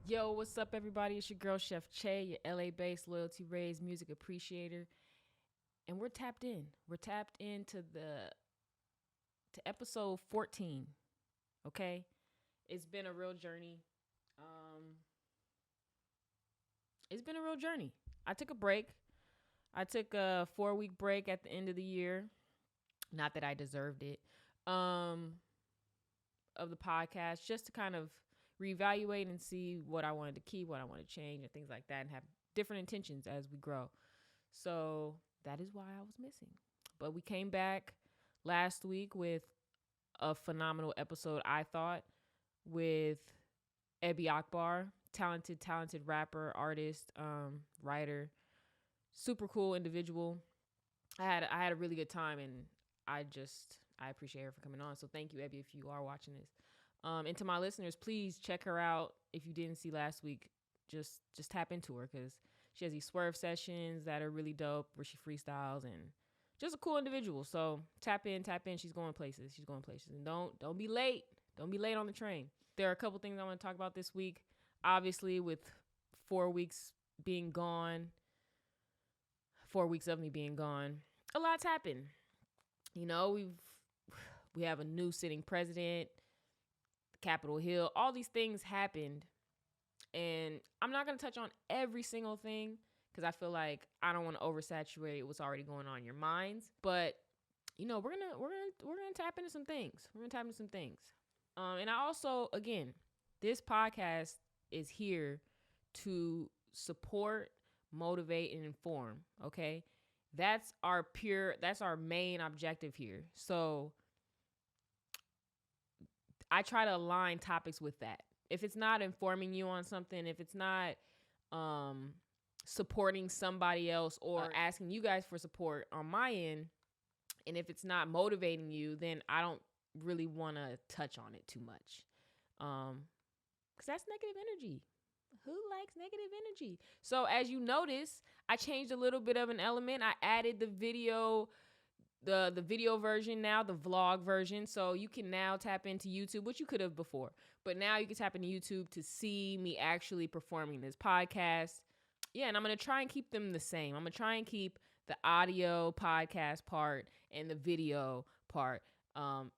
Yo, what's up, everybody? It's your girl, Chef Che, your LA-based loyalty raised music appreciator, and we're tapped in. We're tapped into to episode 14. Okay, it's been a real journey. Um, it's been a real journey. I took a break. I took a 4-week break at the end of the year. Not that I deserved it. Of the podcast, just to kind of reevaluate and see what I wanted to keep, what I want to change, and things like that, and have different intentions as we grow. So that is why I was missing. But we came back last week with a phenomenal episode, I thought, with Ebby Akbar, talented rapper, artist, writer, super cool individual. I had a really good time, and I appreciate her for coming on. So thank you, Ebby, if you are watching this. And to my listeners, please check her out. If you didn't see last week, just tap into her, because she has these swerve sessions that are really dope where she freestyles, and just a cool individual. So tap in. She's going places. And don't be late. Don't be late on the train. There are a couple things I want to talk about this week. Obviously, with 4 weeks being gone, 4 weeks of me being gone, a lot's happened. You know, we have a new sitting president, Capitol Hill. All these things happened, and I'm not going to touch on every single thing because I feel like I don't want to oversaturate what's already going on in your minds. But you know, we're gonna tap into some things. And I also, again, this podcast is here to support, motivate, and inform. Okay, that's our main objective here. So I try to align topics with that. If it's not informing you on something, if it's not supporting somebody else or asking you guys for support on my end, and if it's not motivating you, then I don't really want to touch on it too much. Because that's negative energy. Who likes negative energy? So as you notice, I changed a little bit of an element. I added the video version now, the vlog version. So you can now tap into YouTube, which you could have before. But now you can tap into YouTube to see me actually performing this podcast. Yeah, and I'm going to try and keep them the same. I'm going to try and keep the audio podcast part and the video part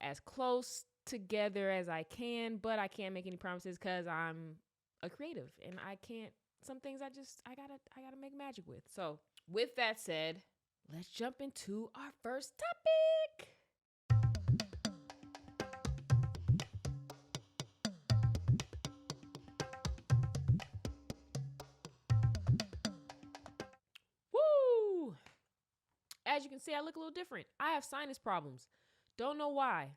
as close together as I can. But I can't make any promises because I'm a creative. And I can't, some things I gotta make magic with. So with that said, let's jump into our first topic. Woo! As you can see, I look a little different. I have sinus problems. Don't know why,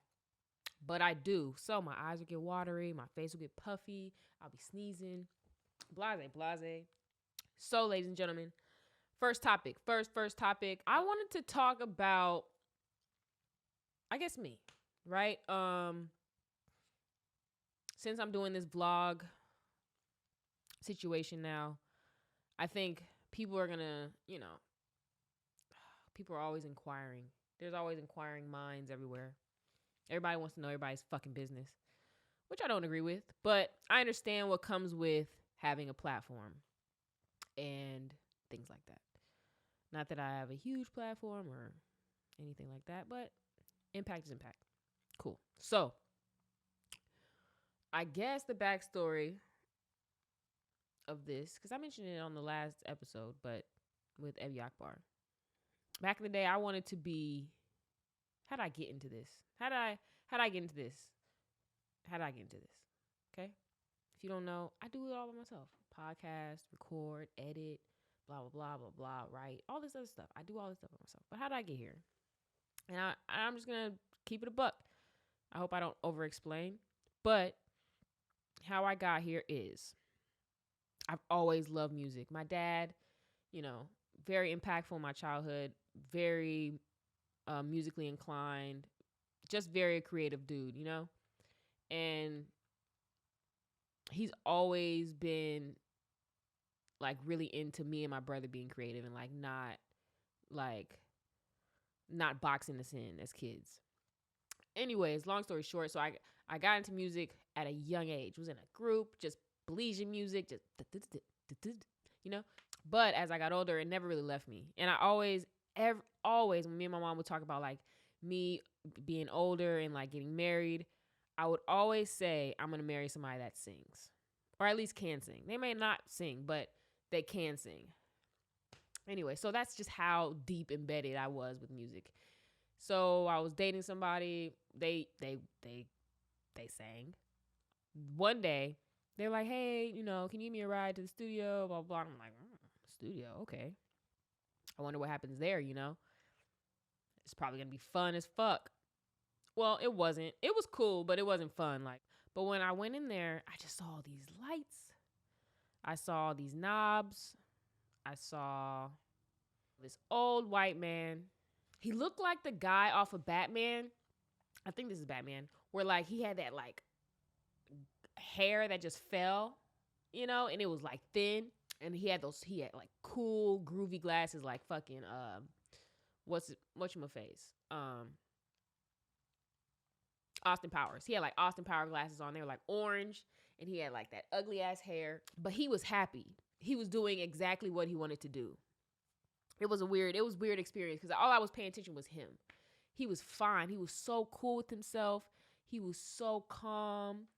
but I do. So my eyes will get watery, my face will get puffy, I'll be sneezing, blase. So, ladies and gentlemen, first topic. I wanted to talk about, I guess, me, right? Since I'm doing this vlog situation now, I think people are gonna, people are always inquiring. There's always inquiring minds everywhere. Everybody wants to know everybody's fucking business, which I don't agree with, but I understand what comes with having a platform and things like that. Not that I have a huge platform or anything like that, but impact is impact. Cool. So, I guess the backstory of this, because I mentioned it on the last episode, but with Ebby Akbar. Back in the day, I wanted to be, how did I get into this? How did I get into this? Okay? If you don't know, I do it all by myself. Podcast, record, edit, blah, blah, blah, write, all this other stuff. I do all this stuff by myself. But how did I get here? And I'm just going to keep it a buck. I hope I don't over-explain. But how I got here is I've always loved music. My dad, very impactful in my childhood, very musically inclined, just very creative dude, And he's always been like really into me and my brother being creative and not boxing us in as kids. Anyways, long story short, so I got into music at a young age. Was in a group, just Belizean music, just you know. But as I got older, it never really left me. And I always, when me and my mom would talk about like me being older and like getting married, I would always say I'm gonna marry somebody that sings, or at least can sing. They may not sing, but they can sing. Anyway, so that's just how deep embedded I was with music. So I was dating somebody. They sang. One day, they're like, "Hey, can you give me a ride to the studio?" Blah blah. I'm like, "Studio, okay." I wonder what happens there. It's probably gonna be fun as fuck. Well, it wasn't. It was cool, but it wasn't fun. But when I went in there, I just saw these lights. I saw these knobs. I saw this old white man. He looked like the guy off of Batman. I think this is Batman, where like he had that like hair that just fell, and it was like thin, and he had like cool groovy glasses, like fucking whatchamafface, Austin Powers. He had like Austin Power glasses on. They were like orange, and he had like that ugly ass hair, but he was happy. He was doing exactly what he wanted to do. It was weird experience because all I was paying attention was him. He was fine. He was so cool with himself. He was so calm.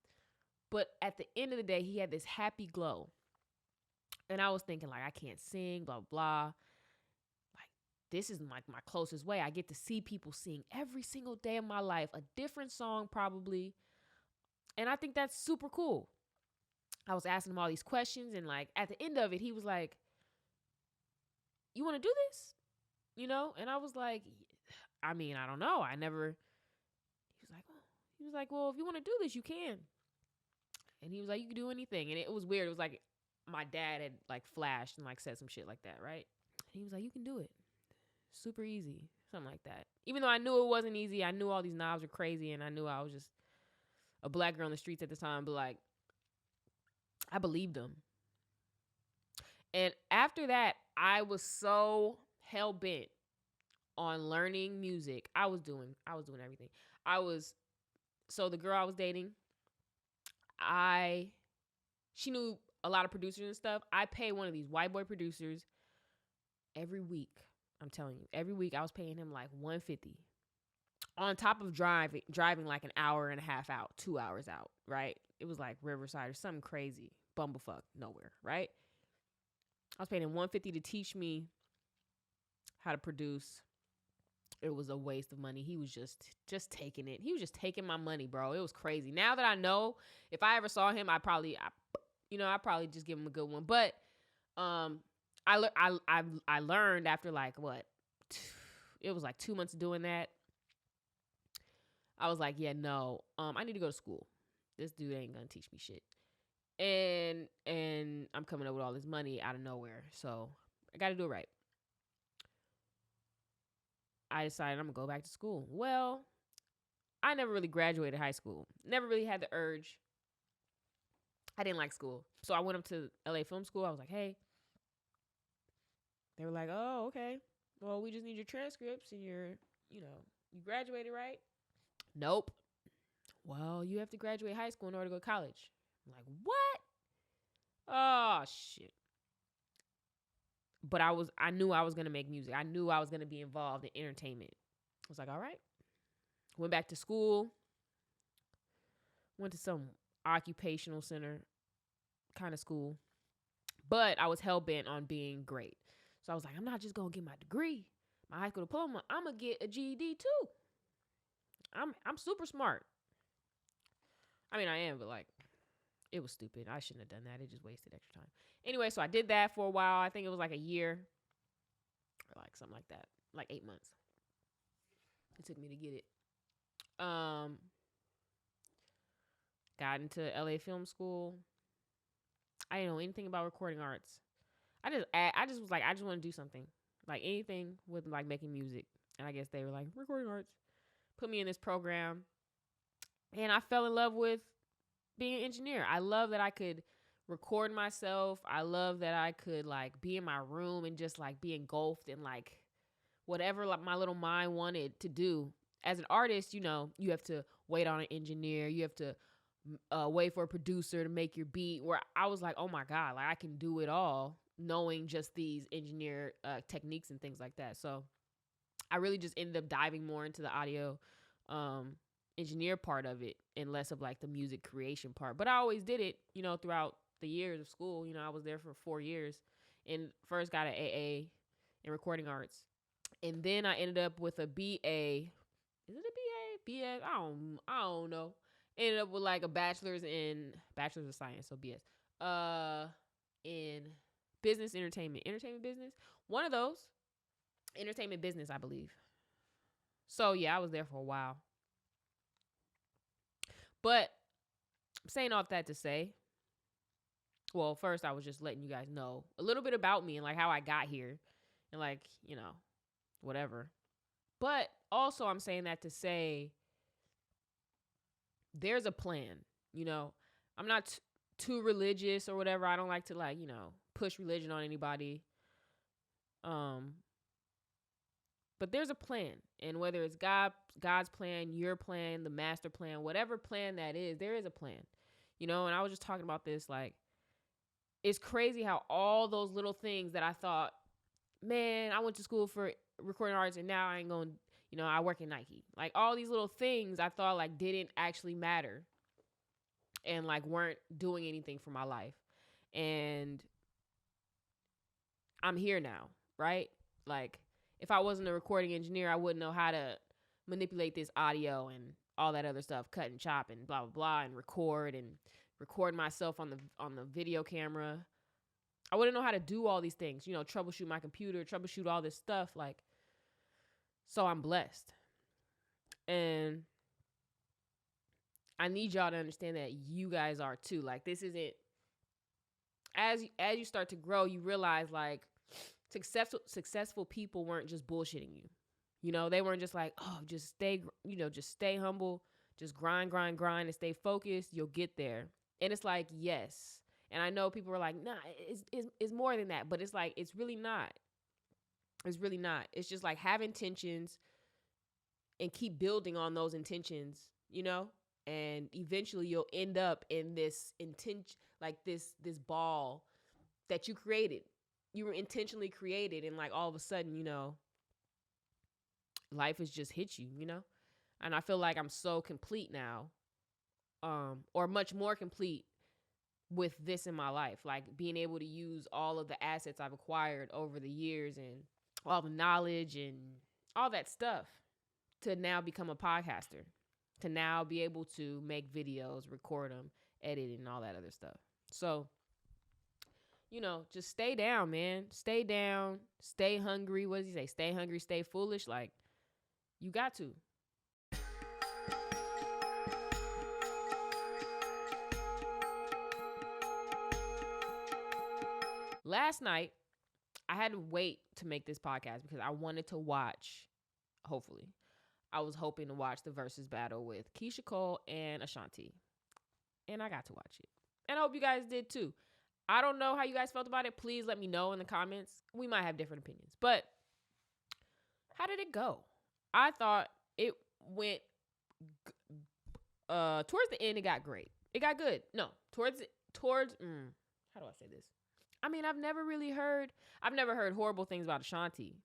But at the end of the day, he had this happy glow. And I was thinking, like, I can't sing, blah, blah. Like, this is like my closest way. I get to see people sing every single day of my life, a different song probably. And I think that's super cool. I was asking him all these questions, and like at the end of it, he was like, "You want to do this?" And I was like, I mean, I don't know. I never. He was like, "Well, if you want to do this, you can." And he was like, "You can do anything." And it was weird. It was like my dad had like flashed and like said some shit like that, right? And he was like, "You can do it. Super easy." Something like that. Even though I knew it wasn't easy, I knew all these knobs were crazy, and I knew I was just a black girl on the streets at the time, but like, I believed him. And after that, I was so hell bent on learning music. I was doing everything. So the girl I was dating, she knew a lot of producers and stuff. I paid one of these white boy producers every week. I'm telling you, every week I was paying him like $150 on top of driving like an hour and a half out, 2 hours out, right? It was like Riverside or something crazy, bumblefuck nowhere, right? I was paying him $150 to teach me how to produce. It was a waste of money. He was just taking it. He was just taking my money, bro. It was crazy. Now that I know, if I ever saw him, I'd probably just give him a good one. But I learned after like what? It was like 2 months doing that. I was like, yeah, no. I need to go to school. This dude ain't gonna teach me shit. And I'm coming up with all this money out of nowhere. So I got to do it right. I decided I'm going to go back to school. Well, I never really graduated high school. Never really had the urge. I didn't like school. So I went up to LA Film School. I was like, "Hey." They were like, "Oh, okay. Well, we just need your transcripts and you graduated, right?" Nope. "Well, you have to graduate high school in order to go to college." I'm like, "What?" Oh, shit. But I knew I was going to make music. I knew I was going to be involved in entertainment. I was like, all right. Went back to school. Went to some occupational center kind of school. But I was hell-bent on being great. So I was like, I'm not just going to get my degree, my high school diploma. I'm going to get a GED too. I'm super smart. I mean, I am, but like, it was stupid. I shouldn't have done that. It just wasted extra time. Anyway, so I did that for a while. I think it was like a year or like something like that. Like 8 months. It took me to get it. Got into LA Film School. I didn't know anything about recording arts. I just was like, I just want to do something. Like anything with like making music. And I guess they were like, recording arts. Put me in this program. And I fell in love with being an engineer. I love that I could record myself. I love that I could like be in my room and just like be engulfed in like whatever like my little mind wanted to do. As an artist, you have to wait on an engineer. You have to wait for a producer to make your beat, where I was like, oh my God, like I can do it all, knowing just these engineer techniques and things like that. So I really just ended up diving more into the audio um, engineer part of it and less of like the music creation part. But I always did it, throughout the years of school. I was there for 4 years and first got an AA in recording arts. And then I ended up with a BA. Is it a BA? BS? I don't know. Ended up with like a bachelor's of science, so BS. In business entertainment business. One of those. Entertainment business, I believe. So yeah, I was there for a while. But I'm saying all that to say, well, first I was just letting you guys know a little bit about me and like how I got here and like, whatever. But also I'm saying that to say there's a plan, I'm not too religious or whatever. I don't like to like, push religion on anybody. But there's a plan, and whether it's God's plan, your plan, the master plan, whatever plan that is, there is a plan, And I was just talking about this, like, it's crazy how all those little things that I thought, man, I went to school for recording arts, and now I ain't going, I work in Nike. Like all these little things I thought like didn't actually matter, and like weren't doing anything for my life, and I'm here now, right? Like, if I wasn't a recording engineer, I wouldn't know how to manipulate this audio and all that other stuff, cut and chop and blah, blah, blah, and record myself on the video camera. I wouldn't know how to do all these things, troubleshoot my computer, troubleshoot all this stuff. Like, so I'm blessed. And I need y'all to understand that you guys are too. Like, this isn't, as you start to grow, you realize like, successful people weren't just bullshitting you. They weren't just like, oh, just stay humble, just grind and stay focused. You'll get there. And it's like, yes. And I know people are like, nah, it's more than that. But it's like, it's really not. It's really not. It's just like have intentions and keep building on those intentions, and eventually you'll end up in this intention, like this ball that you created. You were intentionally created, and like all of a sudden, life has just hit you, and I feel like I'm so complete now, or much more complete with this in my life, like being able to use all of the assets I've acquired over the years and all the knowledge and all that stuff to now become a podcaster, to now be able to make videos, record them, edit, and all that other stuff. So, just stay down, man. Stay down. Stay hungry. What does he say? Stay hungry, stay foolish. Like, you got to. Last night, I had to wait to make this podcast because I wanted to watch, hopefully, I was hoping to watch the versus battle with Keyshia Cole and Ashanti. And I got to watch it. And I hope you guys did too. I don't know how you guys felt about it. Please let me know in the comments. We might have different opinions. But how did it go? I thought it went towards the end, it got great. It got good. No, towards how do I say this? I mean, I've never heard horrible things about Ashanti,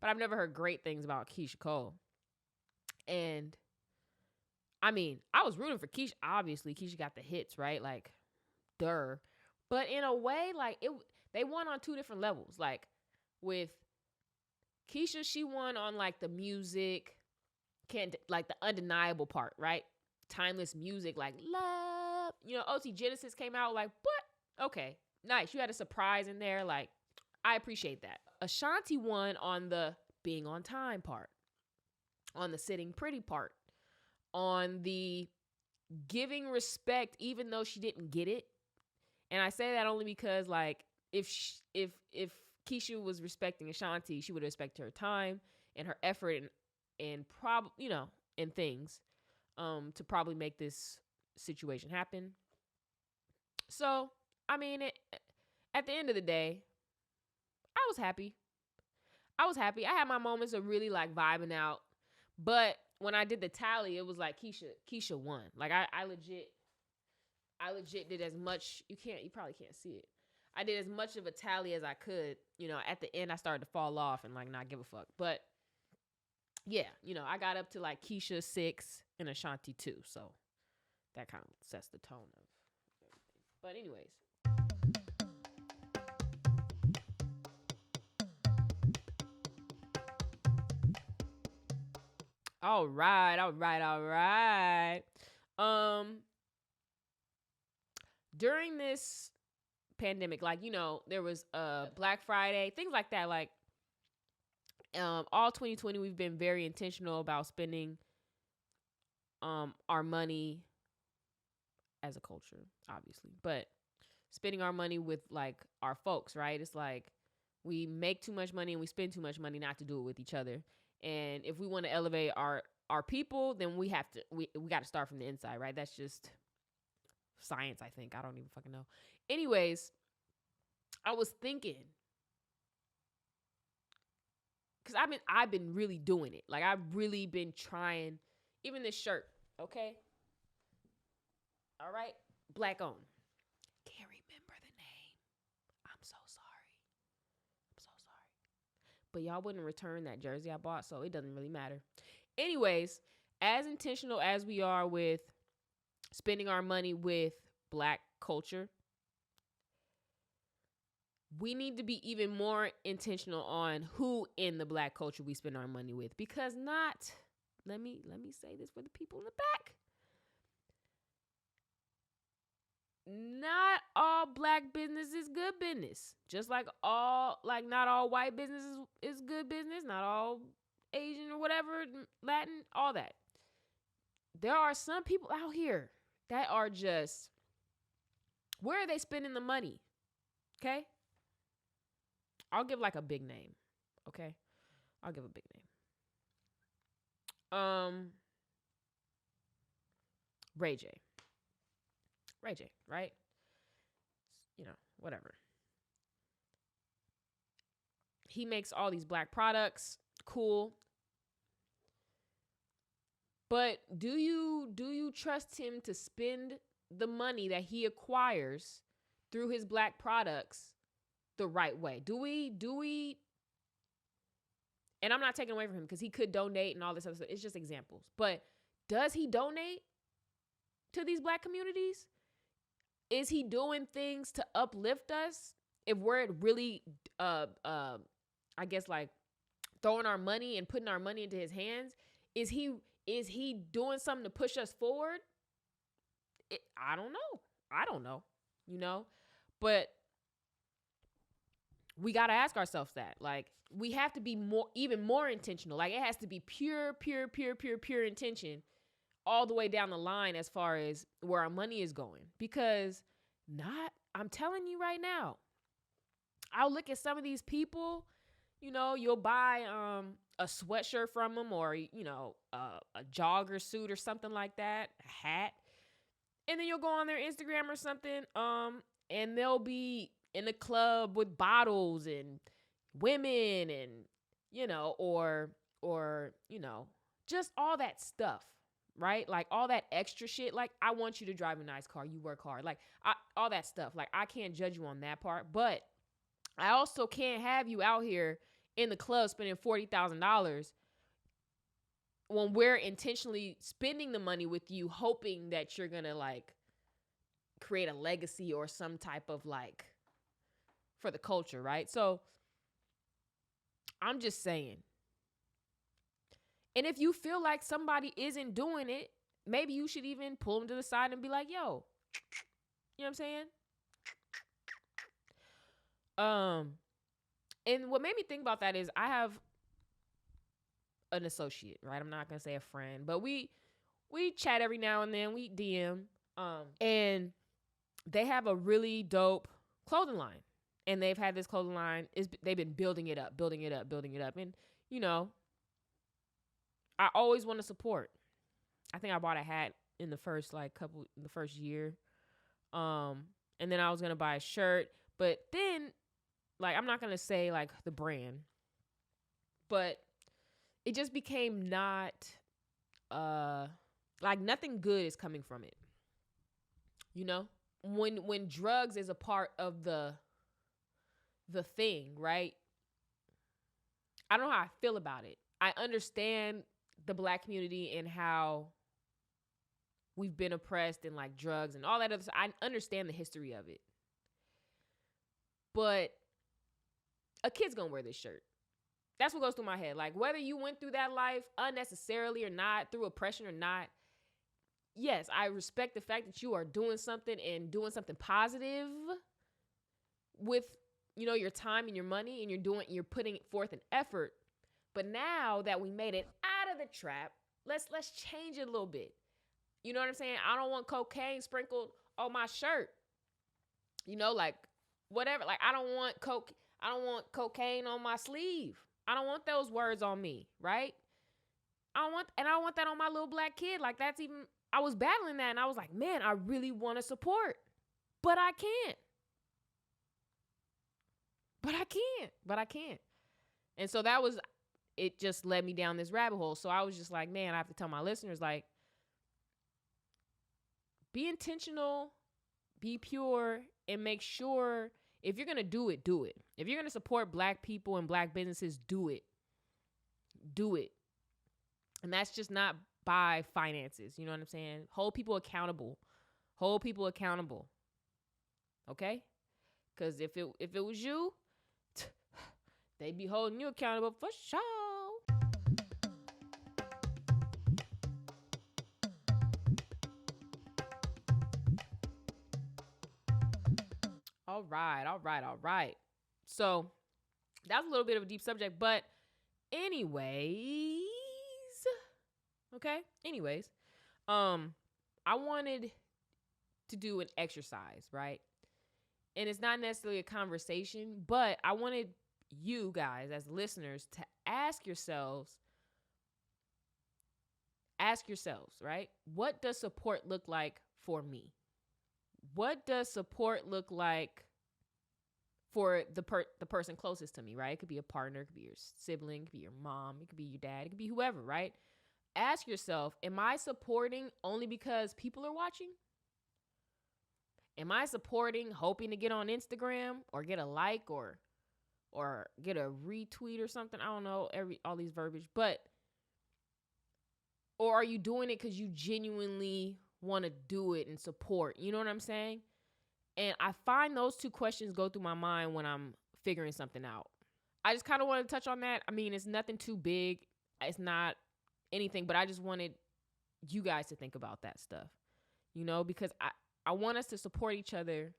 but I've never heard great things about Keyshia Cole. And I mean, I was rooting for Keyshia. Obviously, Keyshia got the hits, right? Like, duh. But in a way, like, they won on two different levels. Like, with Keyshia, she won on, like, the music, like, the undeniable part, right? Timeless music, like, love. OT Genesis came out, like, what? Okay, nice. You had a surprise in there. Like, I appreciate that. Ashanti won on the being on time part, on the sitting pretty part, on the giving respect even though she didn't get it. And I say that only because, like, if Keyshia was respecting Ashanti, she would respect her time and her effort and and things to probably make this situation happen. So, I mean, at the end of the day, I was happy. I had my moments of really, like, vibing out. But when I did the tally, it was like Keyshia won. Like, I legit I legit did as much. You probably can't see it. I did as much of a tally as I could. At the end, I started to fall off and like not give a fuck. But yeah, I got up to like Keisha 6 and Ashanti 2. So that kind of sets the tone of everything. But anyways. All right, all right, all right. During this pandemic, like, there was Black Friday, things like that. Like, all 2020, we've been very intentional about spending our money as a culture, obviously, but spending our money with like our folks, right? It's like we make too much money and we spend too much money not to do it with each other. And if we want to elevate our people, then we got to start from the inside, right? That's just science, I think. I don't even fucking know. Anyways, I was thinking, because I've been really doing it. Like, I've really been trying. Even this shirt, okay? All right? Black owned. Can't remember the name. I'm so sorry. But y'all wouldn't return that jersey I bought, so it doesn't really matter. Anyways, as intentional as we are with spending our money with Black culture, we need to be even more intentional on who in the Black culture we spend our money with. Because let me say this for the people in the back. Not all Black business is good business. Just like not all white business is good business. Not all Asian or whatever, Latin, all that. There are some people out here that are just, where are they spending the money? Okay? I'll give like a big name. Okay? I'll give a big name. Ray J, right? Whatever. He makes all these Black products. Cool. But do you trust him to spend the money that he acquires through his Black products the right way? Do we? And I'm not taking away from him because he could donate and all this other stuff. It's just examples. But does he donate to these Black communities? Is he doing things to uplift us? If we're really, I guess, like throwing our money and putting our money into his hands, is he doing something to push us forward? I don't know. But we got to ask ourselves that. Like, we have to be even more intentional. Like, it has to be pure intention all the way down the line as far as where our money is going. Because I'm telling you right now, I'll look at some of these people, you'll buy a sweatshirt from them, or, a jogger suit or something like that, a hat. And then you'll go on their Instagram or something, and they'll be in a club with bottles and women and, or just all that stuff, right? Like all that extra shit. Like, I want you to drive a nice car. You work hard. Like, all that stuff. Like, I can't judge you on that part, but I also can't have you out here in the club spending $40,000 when we're intentionally spending the money with you, hoping that you're going to like create a legacy or some type of like for the culture, right? So I'm just saying. And if you feel like somebody isn't doing it, maybe you should even pull them to the side and be like, yo, you know what I'm saying? And what made me think about that is I have an associate, right? I'm not going to say a friend, but we chat every now and then. We DM. And they have a really dope clothing line. And they've had this clothing line. They've been building it up. And, I always want to support. I think I bought a hat in the first year. And then I was going to buy a shirt. But then, like, I'm not going to say, like, the brand. But it just became not, like, nothing good is coming from it. You know, when drugs is a part of the thing, right? I don't know how I feel about it. I understand the Black community and how we've been oppressed and like drugs and all that other stuff. I understand the history of it. But a kid's gonna wear this shirt. That's what goes through my head. Like, whether you went through that life unnecessarily or not, through oppression or not, yes, I respect the fact that you are doing something and doing something positive with, you know, your time and your money, and you're putting forth an effort. But now that we made it out of the trap, let's change it a little bit. You know what I'm saying? I don't want cocaine sprinkled on my shirt. You know, like whatever. Like I don't want cocaine on my sleeve. I don't want those words on me, right? I don't want that on my little black kid. Like I was battling that, and I was like, man, I really want to support, but I can't. But I can't. And so it just led me down this rabbit hole. So I was just like, man, I have to tell my listeners, like, be intentional, be pure, and make sure if you're going to do it, do it. If you're going to support Black people and Black businesses, do it. Do it. And that's just not by finances. You know what I'm saying? Hold people accountable. Okay? Because if it was you, they'd be holding you accountable for sure. All right. So that's a little bit of a deep subject, but anyways, I wanted to do an exercise, right? And it's not necessarily a conversation, but I wanted you guys as listeners to ask yourselves, right? What does support look like for me? What does support look like for the person closest to me, right? It could be a partner, it could be your sibling, it could be your mom, it could be your dad, it could be whoever, right? Ask yourself, am I supporting only because people are watching? Am I supporting hoping to get on Instagram or get a like or get a retweet or something? I don't know, all these verbiage, or are you doing it because you genuinely want to do it and support? You know what I'm saying? And I find those two questions go through my mind when I'm figuring something out. I just kind of want to touch on that. I mean, it's nothing too big. It's not anything, but I just wanted you guys to think about that stuff, you know, because I want us to support each other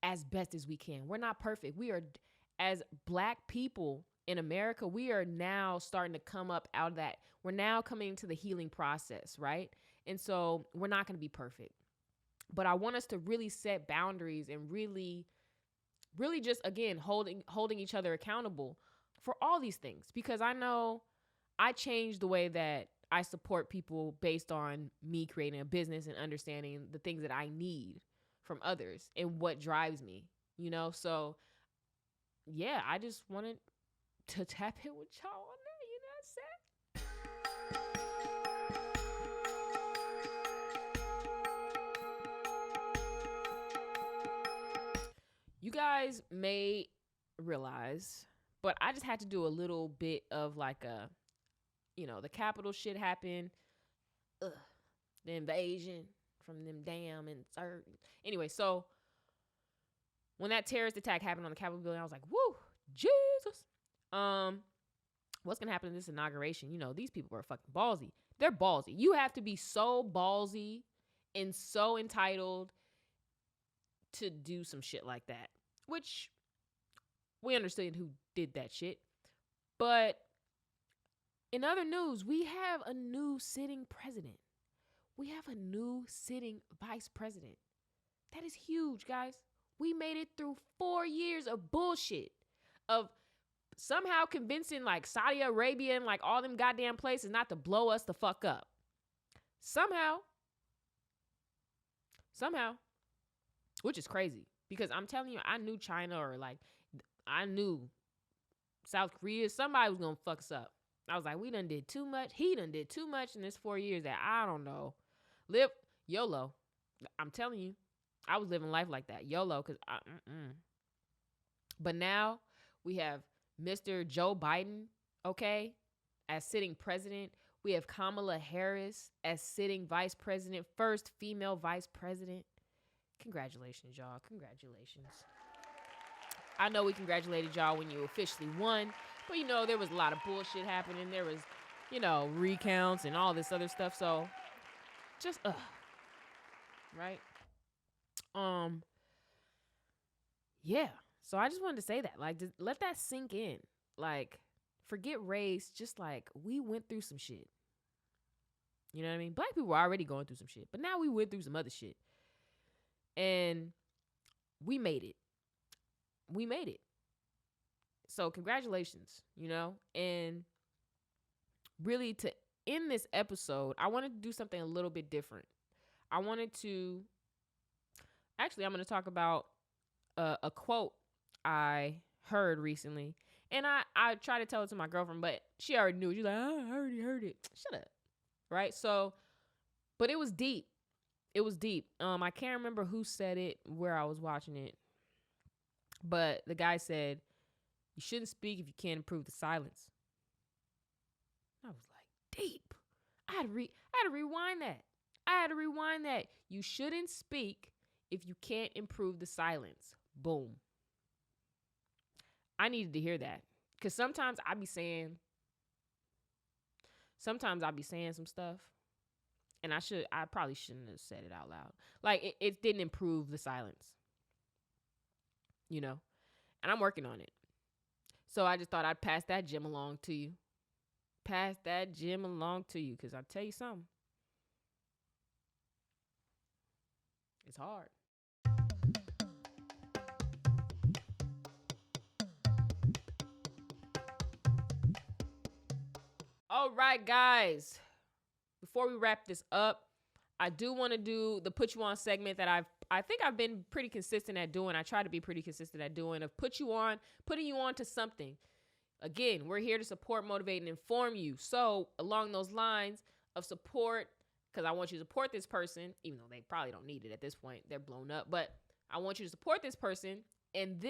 as best as we can. We're not perfect. We are, as Black people in America, we are now starting to come up out of that. We're now coming into the healing process, right? And so we're not going to be perfect. But I want us to really set boundaries and really just, again, holding each other accountable for all these things. Because I know I changed the way that I support people based on me creating a business and understanding the things that I need from others and what drives me, you know? So, yeah, I just wanted to tap in with y'all on that, you know what I'm saying? You guys may realize, but I just had to do a little bit of like the Capitol shit happened. The invasion from them damn and anyway, so when that terrorist attack happened on the Capitol building, I was like, woo, Jesus. What's gonna happen in this inauguration? You know, these people are fucking ballsy. They're ballsy. You have to be so ballsy and so entitled to do some shit like that, which we understand who did that shit. But in other news, we have a new sitting president. We have a new sitting vice president. That is huge, guys. We made it through 4 years of bullshit, of somehow convincing like Saudi Arabia and like all them goddamn places not to blow us the fuck up. Somehow, which is crazy, because I'm telling you, I knew China, or like I knew South Korea, somebody was gonna fuck us up. I was like, we done did too much. He done did too much in this 4 years that I don't know. Live YOLO. I'm telling you, I was living life like that, YOLO. But now we have Mr. Joe Biden, okay, as sitting president. We have Kamala Harris as sitting vice president, first female vice president. Congratulations, y'all. Congratulations. I know we congratulated y'all when you officially won, but there was a lot of bullshit happening. There was, recounts and all this other stuff. So just, right? Yeah. So I just wanted to say that, like, just let that sink in. Like, forget race. Just like, we went through some shit. You know what I mean? Black people were already going through some shit, but now we went through some other shit. And we made it. We made it. So congratulations, and really to end this episode, I wanted to do something a little bit different. I'm going to talk about a quote I heard recently, and I tried to tell it to my girlfriend, but she already knew. She's like, I already heard it. Shut up. Right? So, but it was deep. It was deep. I can't remember who said it, where I was watching it, but the guy said, you shouldn't speak if you can't improve the silence. I was like, deep. I had to rewind that. I had to rewind that. You shouldn't speak if you can't improve the silence. Boom. I needed to hear that. Because sometimes I be saying some stuff. And I probably shouldn't have said it out loud. Like, it didn't improve the silence. And I'm working on it. So I just thought I'd pass that gem along to you. Because I'll tell you something. It's hard. All right, guys. Before we wrap this up, I do want to do the Put You On segment that I think I've been pretty consistent at doing. I try to be pretty consistent at doing, of putting you on to something. Again, we're here to support, motivate, and inform you. So along those lines of support, because I want you to support this person, even though they probably don't need it at this point. They're blown up. But I want you to support this person. And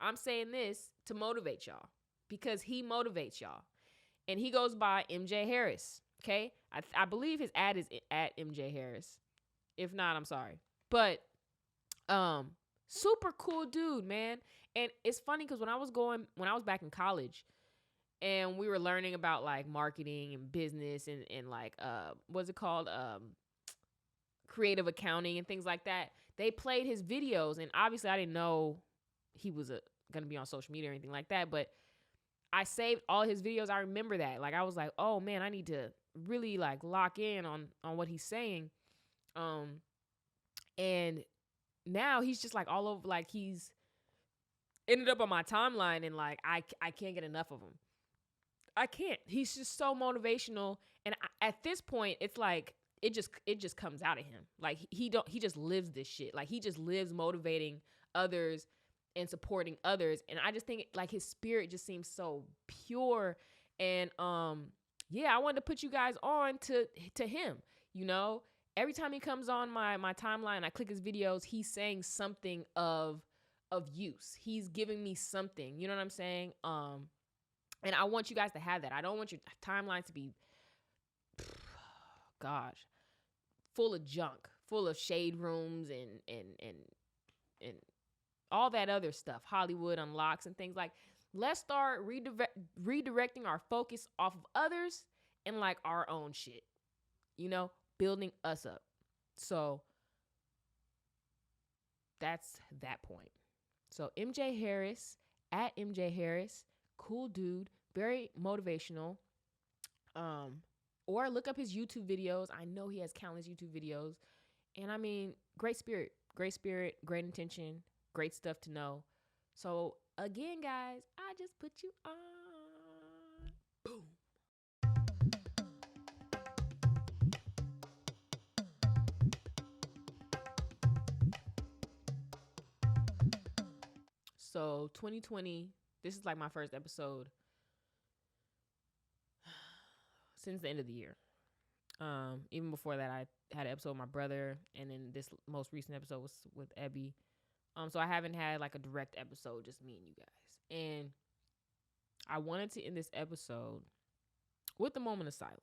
I'm saying this to motivate y'all, because he motivates y'all. And he goes by MJ Harris. Okay? I believe his ad is at MJ Harris. If not, I'm sorry. But super cool dude, man. And it's funny because when I was back in college and we were learning about like marketing and business and like what's it called? Creative accounting and things like that. They played his videos, and obviously I didn't know he was gonna be on social media or anything like that, but I saved all his videos. I remember that. Like, I was like, oh man, I need to really like lock in on what he's saying. And now he's just like all over, like he's ended up on my timeline, and like I can't get enough of him. I can't. He's just so motivational, and at this point, it's like it just comes out of him. Like he just lives this shit. Like he just lives motivating others and supporting others, and I just think like his spirit just seems so pure. And I wanted to put you guys on to him. Every time he comes on my timeline, I click his videos, he's saying something of use. He's giving me something. You know what I'm saying? And I want you guys to have that. I don't want your timeline to be, gosh, full of junk, full of shade rooms and all that other stuff, Hollywood Unlocks and things. Like, let's start redirecting our focus off of others and like our own shit, building us up. So that's that point. So MJ Harris, at MJ Harris, cool dude, very motivational. Or look up his YouTube videos. I know he has countless YouTube videos. And I mean, great spirit, great intention, great stuff to know. So again, guys, I just put you on. Boom. So 2020, this is like my first episode since the end of the year. Even before that, I had an episode with my brother, and then this most recent episode was with Ebby. So I haven't had like a direct episode, just me and you guys. And I wanted to end this episode with a moment of silence.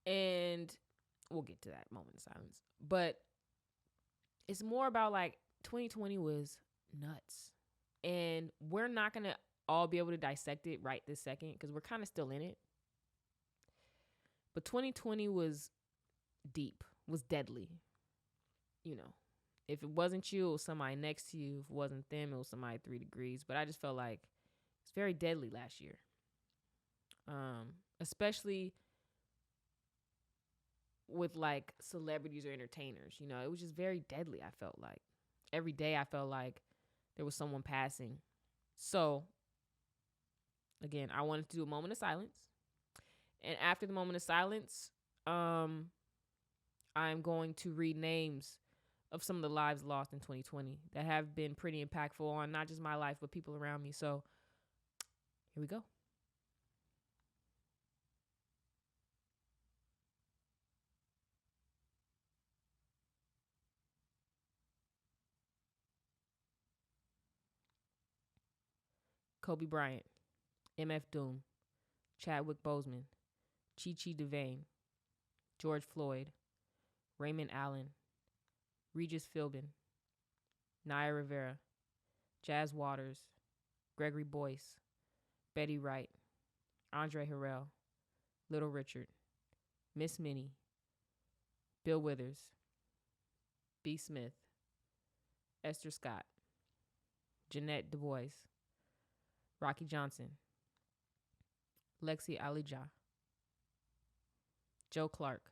And we'll get to that moment of silence. But it's more about like 2020 was nuts. And we're not going to all be able to dissect it right this second because we're kind of still in it. But 2020 was deep, was deadly. You know, if it wasn't you, it was somebody next to you. If it wasn't them, it was somebody 3 degrees. But I just felt like it's very deadly last year. Especially with like celebrities or entertainers. You know, it was just very deadly, I felt like. Every day I felt like there was someone passing. So, again, I wanted to do a moment of silence. And after the moment of silence, I'm going to read names of some of the lives lost in 2020 that have been pretty impactful on not just my life, but people around me. So, here we go. Kobe Bryant, MF Doom, Chadwick Boseman, Chi Chi DeVane, George Floyd, Raymond Allen, Regis Philbin, Naya Rivera, Jazz Waters, Gregory Boyce, Betty Wright, Andre Harrell, Little Richard, Miss Minnie, Bill Withers, B. Smith, Esther Scott, Jeanette Du Bois, Rocky Johnson, Lexi Alija, Joe Clark,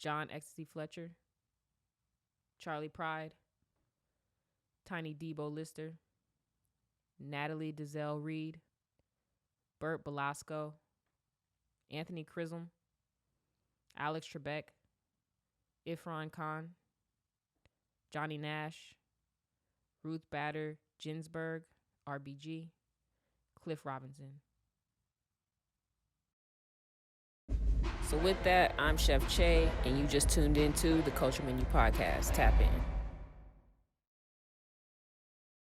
John Ecstasy Fletcher, Charlie Pride, Tiny Debo Lister, Natalie Dezelle Reed, Burt Belasco, Anthony Chisholm, Alex Trebek, Irfan Khan, Johnny Nash, Ruth Bader Ginsburg, RBG, Cliff Robinson. So with that, I'm Chef Che, and you just tuned into the Culture Menu Podcast. Tap in.